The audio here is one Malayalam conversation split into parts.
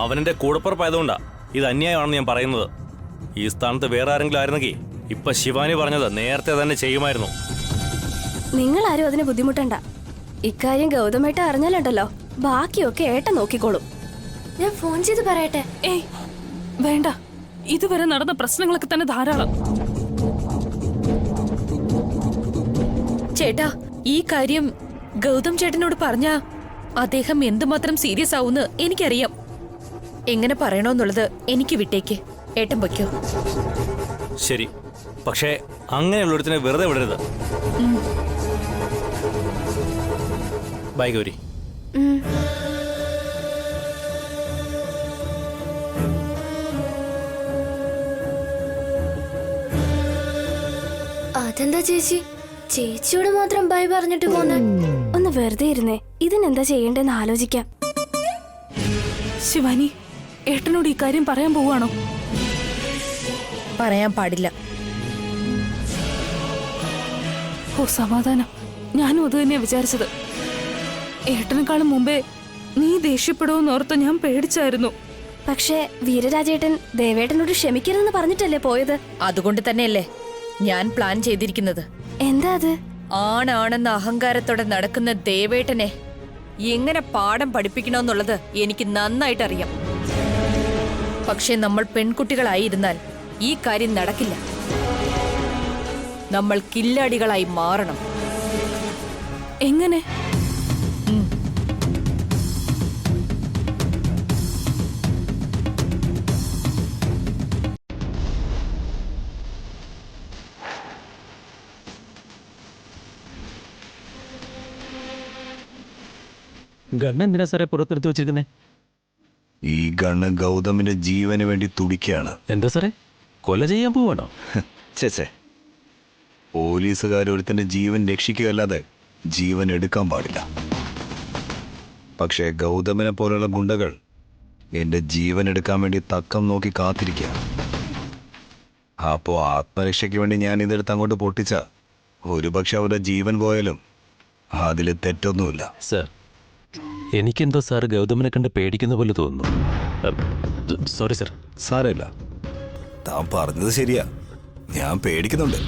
അവനെന്റെ കൂടപ്പുറപ്പായതുകൊണ്ടാ ഇത് അന്യായമാണെന്ന് ഞാൻ പറയുന്നത്. ഈ സ്ഥാനത്ത് വേറെ ആരെങ്കിലും ആയിരുന്നെങ്കിൽ ഇപ്പൊ ശിവാനി പറഞ്ഞത് നേരത്തെ തന്നെ ചെയ്യുമായിരുന്നു. നിങ്ങൾ ആരും അതിന് ബുദ്ധിമുട്ടണ്ട. ഇക്കാര്യം ഗൗതമേട്ട അറിഞ്ഞാലുണ്ടല്ലോ ബാക്കിയൊക്കെ ഏട്ട നോക്കിക്കോളും. ഞാൻ ഫോൺ ചെയ്ത് പറയട്ടെ? ഏയ് വേണ്ട, ഇതുവരെ നടന്ന പ്രശ്നങ്ങളൊക്കെ തന്നെ ധാരാളം. ചേട്ടാ, ഈ കാര്യം ഗൗതം ചേട്ടനോട് പറഞ്ഞാ അദ്ദേഹം എന്തുമാത്രം സീരിയസ് ആവുന്ന് എനിക്കറിയാം. എങ്ങനെ പറയണോന്നുള്ളത് എനിക്ക് വിട്ടേക്ക്. ഏട്ടൻ വയ്ക്കോ. ശരി, പക്ഷേ അങ്ങനെയുള്ളൊരുത്തിനെ വെറുതെ വിടരുത്. ബൈ ഗൗരി. അതെന്താ ചേച്ചി, ചേച്ചിയോട് മാത്രം ബൈ പറഞ്ഞിട്ട് പോന്നെ? ഒന്ന് വെറുതെ ഇരുന്നേ, ഇതിനെന്താ ചെയ്യേണ്ടെന്ന് ആലോചിക്കാം. ശിവാനി, ഏട്ടനോട് ഈ കാര്യം പറയാൻ പോവാണോ? പറയാൻ പാടില്ല. ഓ സമാധാനം, ഞാനും അത് തന്നെയാ വിചാരിച്ചത്. ഏട്ടനെക്കാളും മുമ്പേ നീ ദേഷ്യപ്പെടുമെന്നോർത്ത് ഞാൻ പേടിച്ചായിരുന്നു. പക്ഷേ വീരരാജേട്ടൻ ദേവേട്ടനോട് ക്ഷമിക്കരുതെന്ന് പറഞ്ഞിട്ടല്ലേ പോയത്? അതുകൊണ്ട് തന്നെയല്ലേ ഞാൻ പ്ലാൻ ചെയ്തിരിക്കുന്നത്. എന്താ അത്? ആണാണെന്ന അഹങ്കാരത്തോടെ നടക്കുന്ന ദേവേട്ടനെ എങ്ങനെ പാഠം പഠിപ്പിക്കണമെന്നുള്ളത് എനിക്ക് നന്നായിട്ട് അറിയാം. പക്ഷെ നമ്മൾ പെൺകുട്ടികളായിരുന്നാൽ ഈ കാര്യം നടക്കില്ല. നമ്മൾ കില്ലാടികളായി മാറണം. എങ്ങനെ? ഗണ്ണ് എന്തിനാ സാറേ പുറത്തെടുത്ത് വെച്ചിരിക്കുന്നേ? ഈ ഗണ്ണ് ഗൗതമിന്റെ ജീവന് വേണ്ടി തുടിക്കുകയാണ്. എന്താ സാറേ, കൊല ചെയ്യാൻ പോവാണോ? ചേച്ചേ, പോലീസുകാരൊരുത്തന്റെ ജീവൻ രക്ഷിക്കുകയല്ലാതെ ജീവൻ എടുക്കാൻ പാടില്ല. പക്ഷേ ഗൗതമിനെ പോലുള്ള ഗുണ്ടകൾ എൻ്റെ ജീവൻ എടുക്കാൻ വേണ്ടി തക്കം നോക്കി കാത്തിരിക്കുക. അപ്പോൾ ആത്മരക്ഷയ്ക്ക് വേണ്ടി ഞാൻ ഇതെടുത്ത് അങ്ങോട്ട് പൊട്ടിച്ച ഒരുപക്ഷെ അവരുടെ ജീവൻ പോയാലും അതിൽ തെറ്റൊന്നുമില്ല. സാർ, എനിക്കെന്തോ സാർ ഗൗതമിനെ കണ്ട് പേടിക്കുന്ന പോലെ തോന്നുന്നു. Sorry sir. സാരമില്ല, താൻ പറഞ്ഞത് ശരിയാ, ഞാൻ പേടിക്കുന്നുണ്ട്.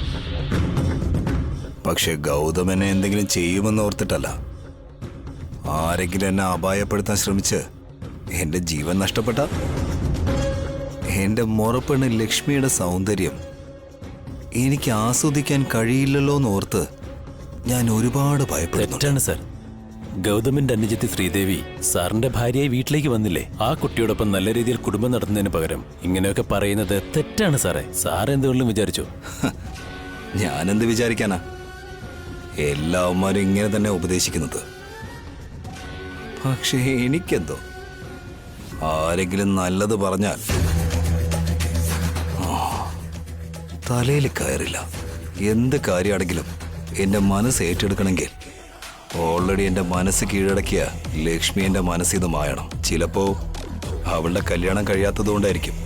പക്ഷെ ഗൗതമനെ എന്തെങ്കിലും ചെയ്യുമെന്ന് ഓർത്തിട്ടല്ല. ആരെങ്കിലും എന്നെ അപായപ്പെടുത്താൻ ശ്രമിച്ച് എൻ്റെ ജീവൻ നഷ്ടപ്പെട്ട എൻ്റെ മുറപ്പെണ്ണ് ലക്ഷ്മിയുടെ സൗന്ദര്യം എനിക്ക് ആസ്വദിക്കാൻ കഴിയില്ലല്ലോ എന്നോർത്ത് ഞാൻ ഒരുപാട് ഭയപ്പെടുന്നു. തെറ്റാണ് സാർ. ഗൗതമിന്റെ അനുജത്തി ശ്രീദേവി സാറിന്റെ ഭാര്യയായി വീട്ടിലേക്ക് വന്നില്ലേ? ആ കുട്ടിയോടൊപ്പം നല്ല രീതിയിൽ കുടുംബം നടത്തുന്നതിന് പകരം ഇങ്ങനെയൊക്കെ പറയുന്നത് തെറ്റാണ് സാറേ. സാർ എന്തുകൊണ്ടും വിചാരിച്ചു? ഞാനെന്ത് വിചാരിക്കാനാ? എല്ലാവന്മാരും ഇങ്ങനെ തന്നെ ഉപദേശിക്കുന്നത്. പക്ഷേ എനിക്കെന്തോ ആരെങ്കിലും നല്ലത് പറഞ്ഞാൽ തലയിൽ കയറില്ല. എന്ത് കാര്യമാണെങ്കിലും എൻ്റെ മനസ്സ് ഏറ്റെടുക്കണമെങ്കിൽ ഓൾറെഡി എൻ്റെ മനസ്സ് കീഴടക്കിയ ലക്ഷ്മി എൻ്റെ മനസ്സിൽ നിന്ന് മായണം. ചിലപ്പോൾ അവളുടെ കല്യാണം കഴിയാത്തതുകൊണ്ടായിരിക്കും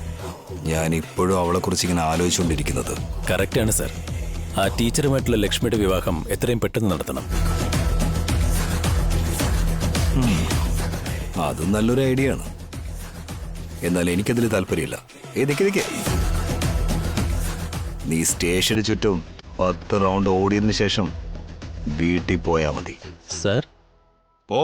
ഞാൻ ഇപ്പോഴും അവളെക്കുറിച്ച് ഇങ്ങനെ ആലോചിച്ചുകൊണ്ടിരിക്കുന്നത്. കറക്റ്റാണ് സാർ. ആ ടീച്ചറുമായിട്ടുള്ള ലക്ഷ്മിയുടെ വിവാഹം എത്രയും പെട്ടെന്ന് നടത്തണം. അതും നല്ലൊരു ഐഡിയ ആണ്. എന്നാൽ എനിക്കതിൽ താല്പര്യമില്ല. ഏതൊക്കെ നീ സ്റ്റേഷന് ചുറ്റും 10 റൗണ്ട് ഓടിയതിനു ശേഷം വീട്ടിൽ പോയാൽ മതി. സാർ, പോ.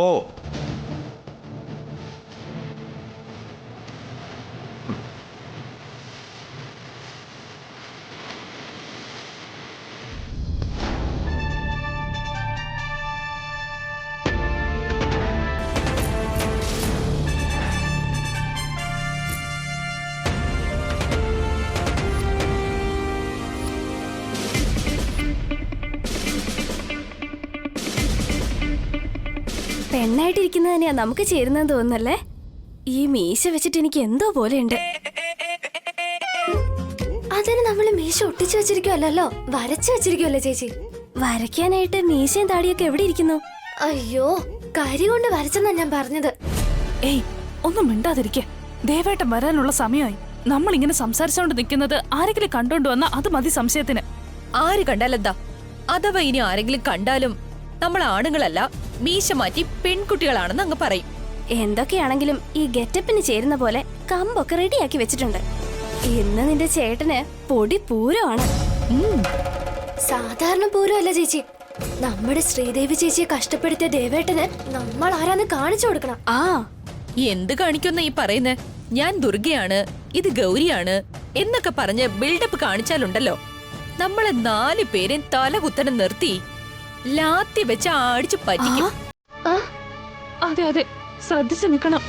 പെണ്ണായിട്ടിരിക്കുന്നത് തന്നെയാ നമുക്ക് ചേരുന്നതെന്ന് തോന്നുന്നല്ലേ? ഈ മീശ വെച്ചിട്ട് എനിക്ക് എന്തോ പോലെയുണ്ട്. അതിന് നമ്മള് മീശ ഒട്ടിച്ചു വെച്ചിരിക്കുവല്ലോ, വരച്ചു വെച്ചിരിക്കുവല്ലേ ചേച്ചി? വരയ്ക്കാനായിട്ട് മീശയും താടിയൊക്കെ എവിടെ ഇരിക്കുന്നു? അയ്യോ, കരി കൊണ്ട് വരച്ചെന്നാ ഞാൻ പറഞ്ഞത്. ഏയ് ഒന്നും മിണ്ടാതിരിക്കെ. ദേവേട്ടൻ വരാനുള്ള സമയമായി. നമ്മൾ ഇങ്ങനെ സംസാരിച്ചോണ്ട് നിൽക്കുന്നത് ആരെങ്കിലും കണ്ടോണ്ട് വന്നാ അത് മതി സംശയത്തിന്. ആര് കണ്ടാലെന്താ? അഥവാ ഇനി ആരെങ്കിലും കണ്ടാലും നമ്മൾ ആണുങ്ങളല്ല, മീശ മാറ്റി പെൺകുട്ടികളാണെന്ന് അങ്ങ് പറയും. എന്തൊക്കെയാണെങ്കിലും ഈ ഗെറ്റപ്പിന് ചേരുന്ന പോലെ കമ്പൊക്കെ റെഡിയാക്കി വെച്ചിട്ടുണ്ട്. ഇന്ന് നിന്റെ ചേട്ടന് പൊടി പൂരമാണ്. സാധാരണ പൂരമല്ല ചേച്ചി. നമ്മുടെ ശ്രീദേവി ചേച്ചിയെ കഷ്ടപ്പെടുത്തിയ ദേവേട്ടന് നമ്മൾ ആരാന്ന് കാണിച്ചു കൊടുക്കണം. എന്ത് കാണിക്കുന്ന ഈ പറയുന്നേ? ഞാൻ ദുർഗയാണ്, ഇത് ഗൗരിയാണ് എന്നൊക്കെ പറഞ്ഞ് ബിൽഡപ്പ് കാണിച്ചാലുണ്ടല്ലോ, നമ്മളെ 4 പേരെയും തലകുത്തനെ നിർത്തി ലാത്തി വെച്ച് അടിച്ചു പറ്റിക്കും. അതെ അതെ, ശ്രദ്ധിച്ചു നിൽക്കണം.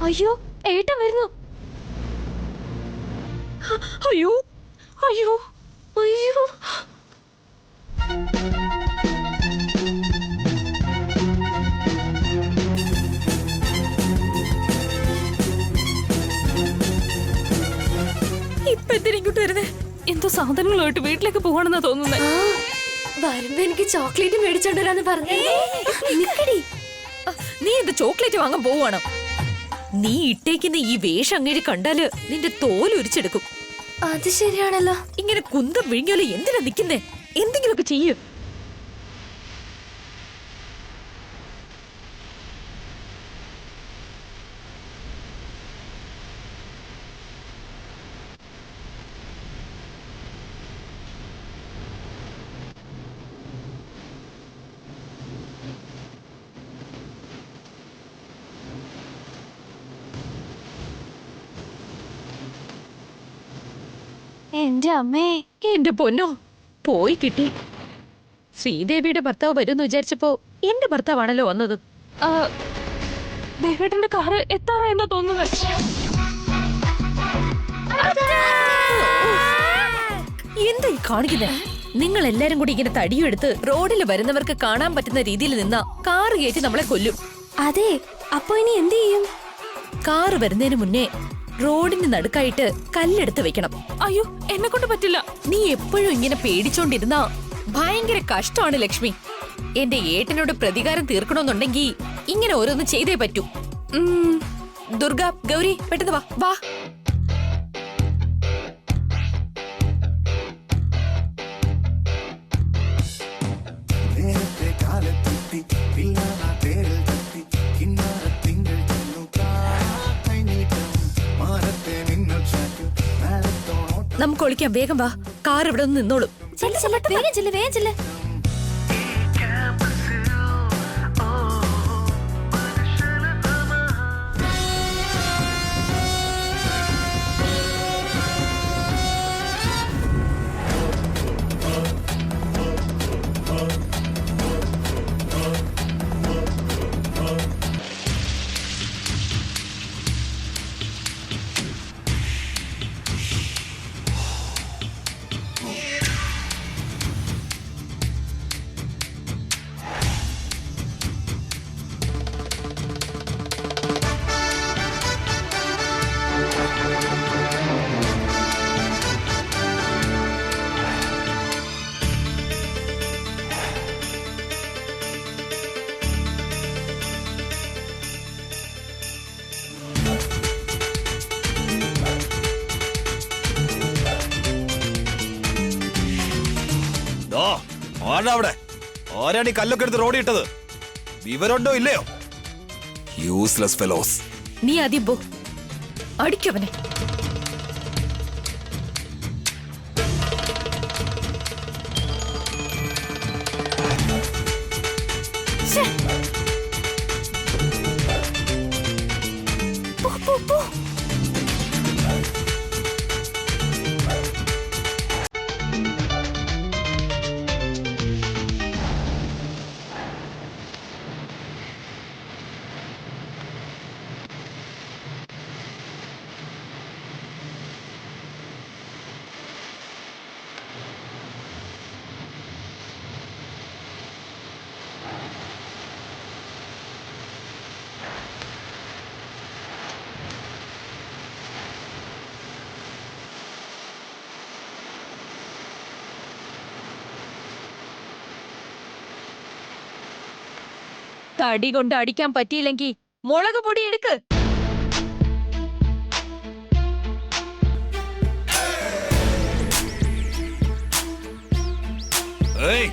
അയ്യോ, ഏട്ടൻ വരുന്നു. അയ്യോ അയ്യോ അയ്യോ, ഇപ്പൊ എന്തിനാ ഇങ്ങോട്ട് വരുന്നേ? എന്തോ സാധനങ്ങളുമായിട്ട് വീട്ടിലേക്ക് പോകണമെന്നാ തോന്നുന്നേ. വരുമ്പോ എനിക്ക് ചോക്ലേറ്റ് മേടിച്ചോണ്ടരാന്ന് പറഞ്ഞു. നീ എന്ത് ചോക്ലേറ്റ് വാങ്ങാൻ പോവാണോ? നീ ഇട്ടേക്കുന്ന ഈ വേഷം അങ്ങേര് കണ്ടാല് നിന്റെ തോല് ഉരിച്ചെടുക്കും. അത് ശരിയാണല്ലോ. ഇങ്ങനെ കുന്തം വിഴിഞ്ഞോലെ എന്തിനാ നിക്കുന്നേ? എന്തെങ്കിലുമൊക്കെ ചെയ്യൂ. എന്റെ അമ്മേ, എന്റെ പൊന്നോ, പോയി കിട്ടി. ശ്രീദേവിയുടെ ഭർത്താവ് വരുമെന്ന് വിചാരിച്ചപ്പോ എന്റെ ഭർത്താവാണല്ലോ വന്നത്. ദേവേട്ടന്റെ കാറ് എത്താറായെന്നാ തോന്നുന്നത്. എന്താ ഈ കാണിക്കുന്നേ? നിങ്ങൾ എല്ലാരും കൂടി ഇങ്ങനെ തടിയെടുത്ത് റോഡിൽ വരുന്നവർക്ക് കാണാൻ പറ്റുന്ന രീതിയിൽ നിന്നാ കാറ് കയറ്റി നമ്മളെ കൊല്ലും. അതെ, അപ്പൊ ഇനി എന്ത് ചെയ്യും? കാറ് വരുന്നതിന് മുന്നേ റോഡിന് നടുക്കായിട്ട് കല്ലെടുത്ത് വെക്കണം. അയ്യോ, എന്നെ കൊണ്ട് പറ്റില്ല. നീ എപ്പോഴും ഇങ്ങനെ പേടിച്ചോണ്ടിരുന്നാ ഭയങ്കര കഷ്ടമാണ് ലക്ഷ്മി. എന്റെ ഏട്ടനോട് പ്രതികാരം തീർക്കണമെന്നുണ്ടെങ്കിൽ ഇങ്ങനെ ഓരോന്ന് ചെയ്തേ പറ്റൂ. ദുർഗ, ഗൗരി, പെട്ടെന്ന് വാ വാ. നമുക്ക് ഒളിക്കാം, വേഗം വാ. കാർ ഇവിടെ നിന്ന് നിന്നോളും. വേഗം ചെല്ല്, വേഗം ചെല്ല്. അവിടെ ആരാണ് ഈ കല്ലൊക്കെ എടുത്ത് റോഡിൽ ഇട്ടത്? വിവരമുണ്ടോ ഇല്ലയോ? Useless fellows. നീ ആദ്യം പോ, അടിക്കവനെ. തടി കൊണ്ട് അടിക്കാൻ പറ്റിയില്ലെങ്കിൽ മുളക് പൊടി എടുക്ക്. ഏയ്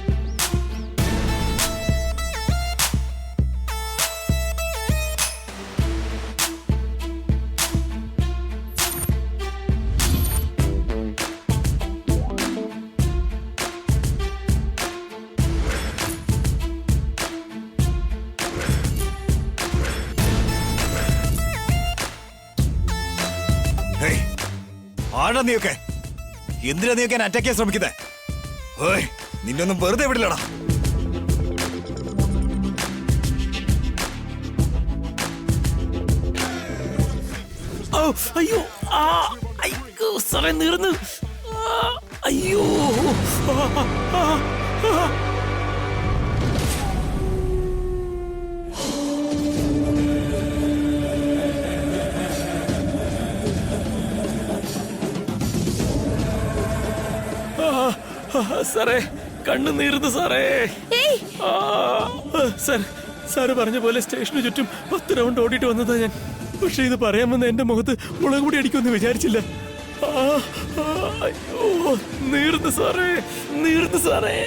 ആടാ നീയൊക്കെ എന്തിനാ നീയൊക്കെ അറ്റാക്ക് ചെയ്യാൻ ശ്രമിക്കുന്നേ? ഏയ് നിന്നൊന്നും വെറുതെ വിടില്ലടാ. അയ്യോ അയ്യോ സാറേ നീർന്ന്. അയ്യോ സാറേ കണ്ണു നീറുന്നു സാറേ. സാർ സാറ് പറഞ്ഞ പോലെ സ്റ്റേഷന് ചുറ്റും 10 റൗണ്ട് ഓടിയിട്ട് വന്നതാ ഞാൻ. പക്ഷെ ഇത് പറയാമെന്ന് എന്റെ മുഖത്ത് മുളക് പൊടി അടിക്കുമെന്ന് വിചാരിച്ചില്ല. അയ്യോ നീറുന്നു സാറേ, നീറുന്നു സാറേ.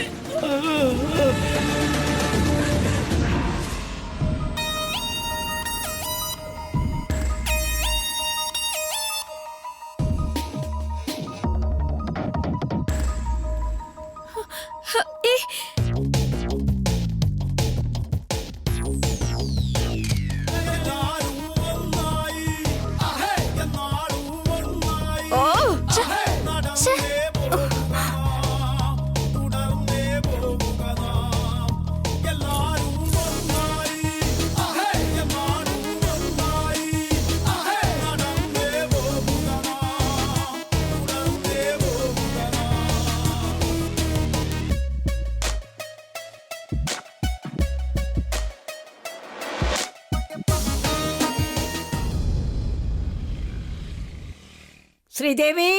ശ്രീദേവി,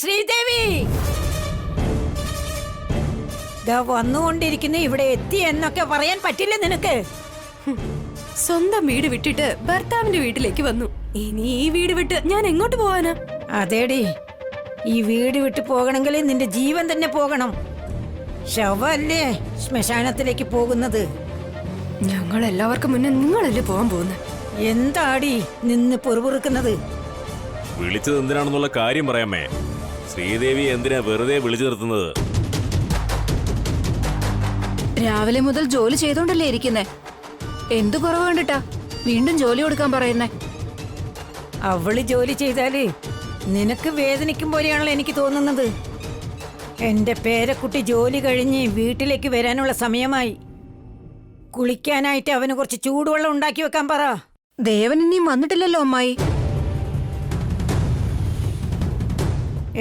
ശ്രീദേവി വന്നുകൊണ്ടിരിക്കുന്നു. ഇവിടെ എത്തി എന്നൊക്കെ പറയാൻ പറ്റില്ല നിനക്ക്. സ്വന്തം വീട് വിട്ടിട്ട് ഭർത്താവിന്റെ വീട്ടിലേക്ക് വന്നു. ഇനി ഈ വീട് വിട്ട് ഞാൻ എങ്ങോട്ട് പോവാനാ? അതേടി, ഈ വീട് വിട്ട് പോകണമെങ്കിൽ നിന്റെ ജീവൻ തന്നെ പോകണം. ശവല്ലേ ശ്മശാനത്തിലേക്ക് പോകുന്നത്. ഞങ്ങൾ എല്ലാവർക്കും മുന്നേ നിങ്ങളല്ലേ പോവാൻ പോകുന്നത്? എന്താടി നിന്ന് പൊറുപൊറുക്കുന്നത്? വിളിച്ചത് എന്തിനാണെന്നുള്ള കാര്യം പറയാമേ. ശ്രീദേവി എന്തിനാ വെറുതെ വിളിച്ചു നിർത്തുന്നത്? രാവിലെ മുതൽ ജോലി ചെയ്തോണ്ടല്ലേ ഇരിക്കുന്നേ? എന്തു കുറവ് കണ്ടിട്ടാ വീണ്ടും ജോലി കൊടുക്കാൻ പറയുന്നേ? അവള് ജോലി ചെയ്താല് നിനക്ക് വേദനിക്കും പോലെയാണല്ലോ എനിക്ക് തോന്നുന്നത്. എന്റെ പേരക്കുട്ടി ജോലി കഴിഞ്ഞ് വീട്ടിലേക്ക് വരാനുള്ള സമയമായി. കുളിക്കാനായിട്ട് അവന് കുറച്ച് ചൂടുവെള്ളം ഉണ്ടാക്കി വെക്കാൻ പറ. ദേവൻ ഇനിയും വന്നിട്ടില്ലല്ലോ അമ്മായി.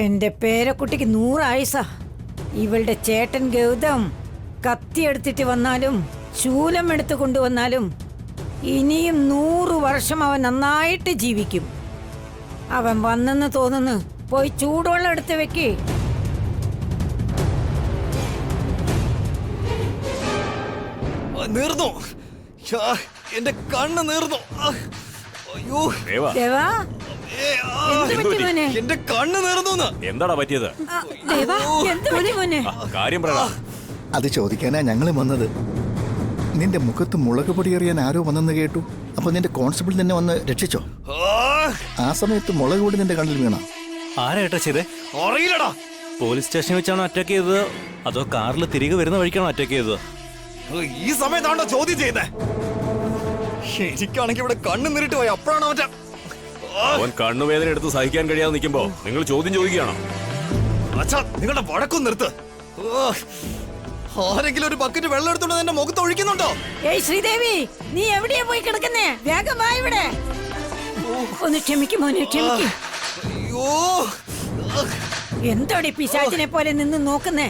എന്റെ പേരക്കുട്ടിക്ക് 100 ആയുസാ. ഇവളുടെ ചേട്ടൻ ഗൗതം കത്തിയെടുത്തിട്ട് വന്നാലും ശൂലം എടുത്തു കൊണ്ടുവന്നാലും ഇനിയും 100 വർഷം അവൻ നന്നായിട്ട് ജീവിക്കും. അവൻ വന്നെന്ന് തോന്നുന്നു. പോയി ചൂടുവെള്ളം എടുത്ത് വെക്ക്. നീർന്നു, എന്റെ കണ്ണ് നീർന്നു. അയ്യോ ദേവാ, എന്ത് പറ്റി മോനെ? എന്റെ കണ്ണ് നീർന്നു. എന്താടാ പറ്റിയത്? ദേവാ, എന്ത് പറ്റി മോനെ? കാര്യം പറയടാ. അത് ചോദിക്കാനാ ഞങ്ങൾ വന്നത്. നിന്റെ മുഖത്ത് മുളക് പൊടി എറിയാൻ ആരോ വന്നെന്ന് കേട്ടു. അപ്പൊ നിന്റെ കോൺസ്റ്റബിൾ നിന്നെ വന്ന് രക്ഷിച്ചോ? ആ സമയത്ത് മുളക് പൊടി നിന്റെ കണ്ണിൽ വീണ? ആരായിട്ടാ ചെയ്തേ? അറിയില്ലടാ. പോലീസ് സ്റ്റേഷനിൽ വെച്ചാണോ അറ്റാക്ക് ചെയ്തത്, അതോ കാറിൽ തിരികെ വരുന്ന വഴിക്കാണോ അറ്റാക്ക് ചെയ്തത്? ഈ സമയത്താണോ ചോദ്യം ചെയ്യുന്നേ? എനിക്കാണെങ്കിൽ ഇവിടെ കണ്ണ് നീറിട്ട് പോയി. അപ്പോഴാണോ മറ്റേ അവൻ കണ്ണുവേദന എടുത്ത് സഹിക്കാൻ കഴിയാതെ നിൽക്കുമ്പോ നിങ്ങൾ ചോദ്യം ചോദിക്കുകയാണോ? അച്ഛാ, നിങ്ങളുടെ വഴക്കും നിർത്ത്. ആരെങ്കിലും ഒരു ബക്കറ്റ് വെള്ളം എടുത്തോണ്ട് എന്റെ മുഖത്ത് ഒഴിക്കുന്നുണ്ടോ? ഏയ് ശ്രീദേവി, നീ എവിടെയാ പോയി കിടക്കുന്നേ? വേഗം വാ ഇവിടെ. ഒന്ന് ക്ഷമിക്കും മോനെ, ക്ഷമിക്കും. അയ്യോ, എന്താടി പിശാചിനെ പോലെ നിന്ന് നോക്കുന്നേ?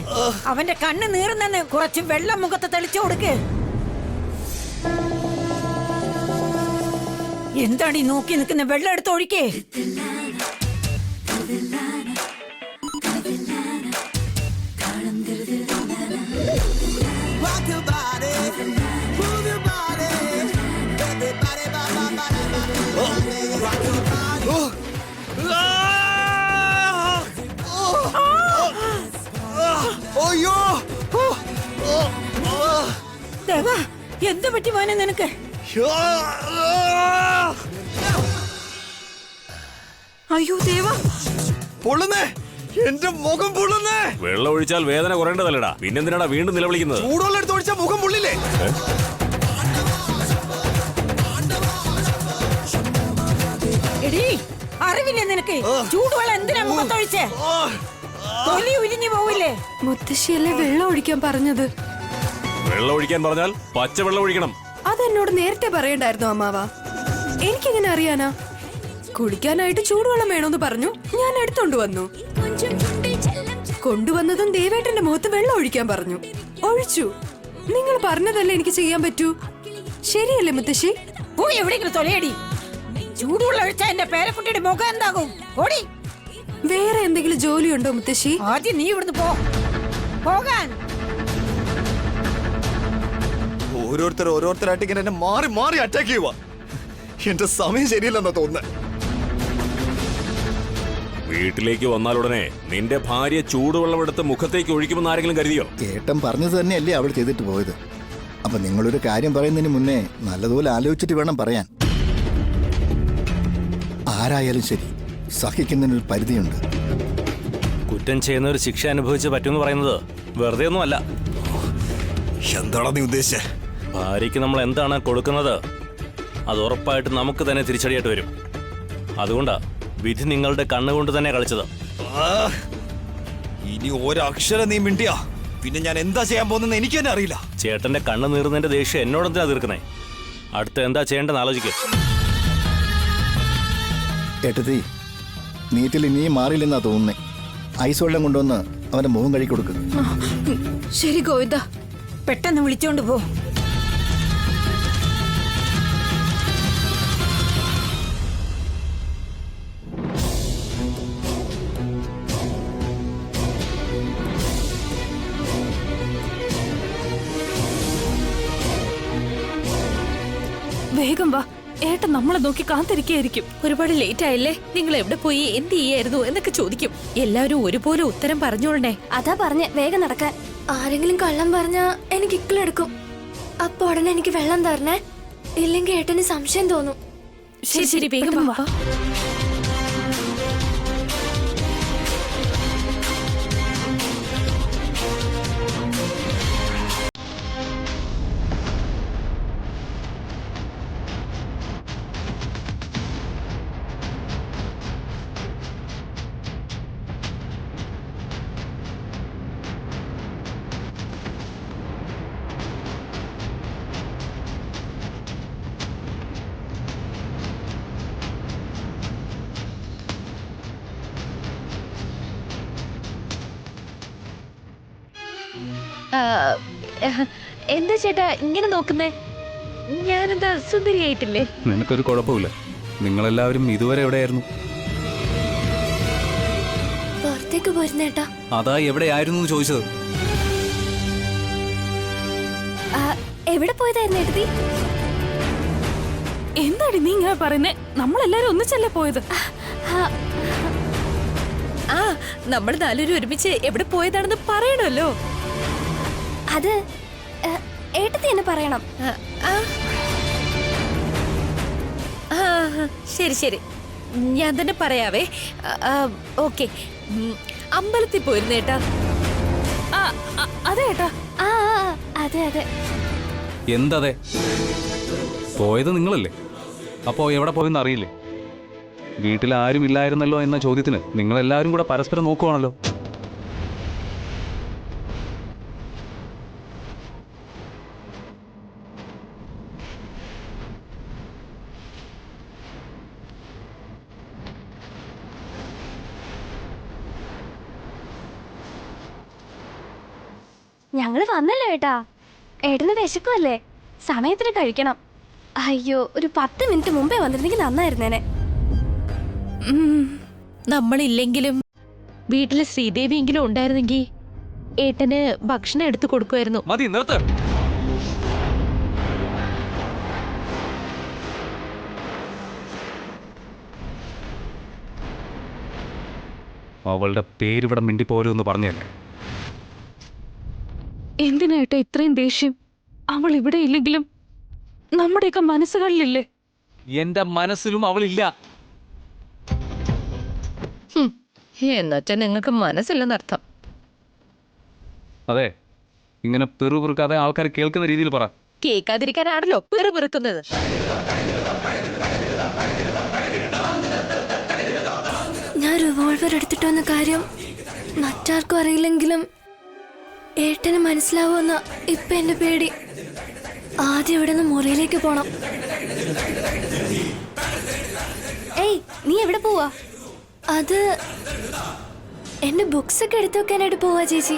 അവന്റെ കണ്ണ് നീറുന്നെന്ന് കുറച്ച് വെള്ളം മുഖത്ത് തെളിച്ചു കൊടുക്ക്. എന്താടി നോക്കി നിൽക്കുന്ന? വെള്ളം എടുത്ത് ഒഴിക്കേ. അയ്യോ എന്ത് പറ്റി മോനെ നിനക്ക്? അയ്യോ ദേവാ, പൊള്ളുന്നേ, എന്റെ മുഖം പൊള്ളുന്നേ. വെള്ളം ഒഴിച്ചാൽ വേദന കുറയേണ്ടതല്ലടാ, പിന്നെന്തിനാടാ വീണ്ടും നിലവിളിക്കുന്നത്? ചൂടുവെള്ളം എടുത്ത് ഒഴിച്ചാൽ മുഖം പൊള്ളില്ലേ? എടീ, അറിവില്ലേ നിനക്ക്? ചൂടുവെള്ളം എന്തിനാ മുഖത്തൊഴിച്ചേ? തൊലി ഉരിഞ്ഞു പോവില്ലേ? മുത്തശ്ശിയല്ലേ വെള്ളം ഒഴിക്കാൻ പറഞ്ഞത്? വെള്ളം ഒഴിക്കാൻ പറഞ്ഞാൽ പച്ചവെള്ളം ഒഴിക്കണം. അതെന്നോട് നേരത്തെ പറയണ്ടായിരുന്നു അമ്മാവ. എനിക്കെങ്ങനെ അറിയാനാ? കുടിക്കാനായിട്ട് ചൂടുവെള്ളം വേണോന്ന് പറഞ്ഞു, ഞാൻ എടുത്തോണ്ട് വന്നു. കൊണ്ടുവന്നതും ദേവേട്ടന്റെ മുഖത്ത് വെള്ളം ഒഴിക്കാൻ പറഞ്ഞു, ഒഴിച്ചു. നിങ്ങൾ പറഞ്ഞതല്ലേ എനിക്ക് ചെയ്യാൻ പറ്റൂ. ശരിയല്ലേ മുത്തശ്ശി? പോയി എവിടെയെങ്കിലും തൊലയടി. ചൂടുവെള്ളം ഒഴിച്ചാ എന്റെ പേരക്കുട്ടിയുടെ മുഖം എന്താകും? ഓടി. വേറെ എന്തെങ്കിലും ജോലിയുണ്ടോ മുത്തശ്ശി? ആദ്യം നീ ഇവിടുന്ന് പോകാൻ. ഓരോരുത്തരായിട്ട് ഇങ്ങനെ എന്നെ മാറി മാറി അറ്റാക്ക് ചെയ്യുക. എന്റെ സമയം ശരിയല്ലെന്നാ തോന്നുന്നത്. വീട്ടിലേക്ക് വന്നാലുടനെ നിന്റെ ഭാര്യ ചൂടുവെള്ളം എടുത്ത് മുഖത്തേക്ക് ഒഴിക്കുമെന്ന് ആരെങ്കിലും കരുതിയോ? ഏട്ടൻ പറഞ്ഞത് തന്നെയല്ലേ അവൾ ചെയ്തിട്ട് പോയത്. അപ്പൊ നിങ്ങളൊരു കാര്യം പറയുന്നതിന് മുന്നേ നല്ലതുപോലെ ആലോചിച്ചിട്ട് വേണം പറയാൻ. ആരായാലും ശരി, സഹിക്കുന്നതിനൊരു പരിധിയുണ്ട്. കുറ്റം ചെയ്യുന്ന ഒരു ശിക്ഷ അനുഭവിച്ച് പറ്റുമെന്ന് പറയുന്നത് വെറുതെ ഒന്നും അല്ല. എന്താണോ നീ ഉദ്ദേശിച്ചേ? ഭാര്യയ്ക്ക് നമ്മൾ എന്താണ് കൊടുക്കുന്നത് അത് ഉറപ്പായിട്ട് നമുക്ക് തന്നെ തിരിച്ചടിയായിട്ട് വരും. അതുകൊണ്ടാ വിധി നിങ്ങളുടെ കണ്ണുകൊണ്ട് തന്നെ കളിച്ചത്. ഇനി ഒരക്ഷരം നീ മിണ്ടിയാ പിന്നെ ഞാൻ എന്താ ചെയ്യാൻ പോകുന്നെന്ന് എനിക്ക് തന്നെ അറിയില്ല. ചേട്ടന്റെ കണ്ണ് നീറുന്നതിന്റെ ദേഷ്യം എന്നോടെന്തിനാ തീർക്കുന്നേ? അടുത്ത എന്താ ചെയ്യേണ്ടെന്ന് ആലോചിക്കുക. ഏട്ടത്തി, നീറ്റിൽ ഇനിയും മാറിയില്ലെന്നാ തോന്നുന്നേ. ഐസ് വെള്ളം കൊണ്ടുവന്ന് അവന്റെ മുഖം കഴുകി കൊടുക്കുക. ശരി ഗോവിന്ദ. പെട്ടെന്ന് വിളിച്ചോണ്ട് പോ. വേഗം വാ, ഏട്ടൻ നമ്മളെ നോക്കി കാത്തിരിക്കായിരിക്കും. ഒരുപാട് ലേറ്റ് ആയില്ലേ? നിങ്ങൾ എവിടെ പോയി എന്ത് ചെയ്യായിരുന്നു എന്നൊക്കെ ചോദിക്കും. എല്ലാവരും ഒരുപോലെ ഉത്തരം പറഞ്ഞോളണേ. അതാ പറഞ്ഞ വേഗം നടക്കാൻ. ആരെങ്കിലും കള്ളം പറഞ്ഞാ എനിക്ക് ഇക്കിളെടുക്കും. അപ്പൊ ഉടനെ എനിക്ക് വെള്ളം തരണേ, ഇല്ലെങ്കിൽ ഏട്ടന് സംശയം തോന്നും. ശരി ശരി, വേഗം വാ. എന്താ ചേട്ടാ ഇങ്ങനെ നോക്കുന്നേ? ഞാനെന്താ സുന്ദരിയായിട്ടില്ലേ? നിനക്കൊരു കുഴപ്പമില്ല. നിങ്ങളെല്ലാവരും ഇതുവരെ എവിടെയായിരുന്നു? പുറത്തേക്ക് പോയിരുന്നേട്ടാ. അതാ എവിടെയായിരുന്നു എന്ന് ചോദിച്ചത്. എവിടെ പോയതായിരുന്നു ഏട്ടത്തി? എന്താടി നീ ഇങ്ങനെ പറയുന്നേ? നമ്മളെല്ലാരും ഒന്നിച്ചല്ലേ പോയത്? ആ, നമ്മൾ നാലുപേരും ഒരുമിച്ച് എവിടെ പോയതാണെന്ന് പറയണല്ലോ. അത് ഏട്ടത്തി എന്നെ പറയണം. ശരി ശരി, ഞാൻ തന്നെ പറയാവേ. ഓക്കെ, അമ്പലത്തിൽ പോയിരുന്നേട്ടാ. അതെ ഏട്ടാ. അതെ അതെ. എന്തതെ? പോയത് നിങ്ങളല്ലേ? അപ്പോ എവിടെ പോയെന്ന് അറിയില്ലേ? വീട്ടിൽ ആരും ഇല്ലായിരുന്നല്ലോ എന്ന ചോദ്യത്തിന് നിങ്ങളെല്ലാവരും കൂടെ പരസ്പരം നോക്കുവാണല്ലോ. ഞങ്ങള് വന്നല്ലോ ഏട്ടാ. ഏട്ടന് വിശക്കുമല്ലേ? സമയത്തിന് കഴിക്കണം. അയ്യോ, ഒരു 10 മിനിറ്റ് മുമ്പേ വന്നിരുന്നെങ്കിൽ നന്നായിരുന്നേനെ. നമ്മളില്ലെങ്കിലും വീട്ടില് ശ്രീദേവിയെങ്കിലും ഉണ്ടായിരുന്നെങ്കിൽ ഏട്ടന് ഭക്ഷണം എടുത്തു കൊടുക്കുമായിരുന്നു. മതി, നിർത്ത്. അവളുടെ പേരിവിടെ മിണ്ടിപ്പോരെന്ന് പറഞ്ഞല്ലേ? എന്തിനായിട്ടാ ഇത്രയും ദേഷ്യം? അവൾ ഇവിടെ ഇല്ലെങ്കിലും നമ്മുടെയൊക്കെ മനസ്സുകളിലില്ലേ? എന്റെ മനസ്സിലും അവളില്ല. എന്നുവെച്ചാ നിങ്ങൾക്ക് മനസ്സില്ലെന്നർത്ഥം. അതെ, ഇങ്ങനെ പെറുപിറുക്കാതെ ആൾക്കാർ കേൾക്കുന്ന രീതിയിൽ പറ. കേൾക്കാതിരിക്കാനാണല്ലോ പെറുപിറുക്കുന്നത്. ഞാൻ റിവോൾവർ എടുത്തിട്ട് വന്ന കാര്യം മറ്റാർക്കും അറിയില്ലെങ്കിലും ഏട്ടന് മനസ്സിലാവുമെന്ന ഇപ്പൊ എന്റെ പേടി. ആദ്യം ഇവിടെ നിന്ന് മുറിയിലേക്ക് പോണം. ഏയ്, നീ എവിടെ പോവാ? അത് എന്റെ ബുക്സ് ഒക്കെ എടുത്തു വെക്കാനായിട്ട് പോവാ ചേച്ചി.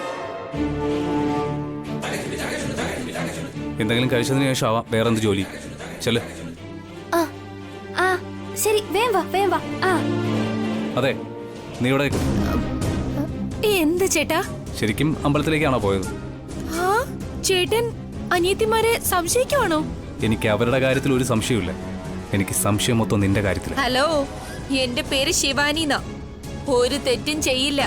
എന്തെങ്കിലും കഴിച്ചതിന് ശേഷം ആവാം വേറെന്ത് ജോലി. ചെല്. ആ ആ ശരി, വേം വാ. ആ അതെ, നീ ഇവിടെ നിൽക്ക്. എന്ത് ചേട്ടാ? ശരിക്കും അമ്പലത്തിലേക്കാണോ പോയത്? ആ ചേട്ടൻ അനിയത്തിമാരെ സംശയിക്കുവാണോ? എനിക്ക് അവരുടെ കാര്യത്തിൽ ഒരു സംശയമില്ല. എനിക്ക് സംശയം മൊത്തം നിന്റെ കാര്യത്തിൽ. ഹലോ, എന്റെ പേര് ശിവാനി. ഒരു തെറ്റും ചെയ്യില്ല.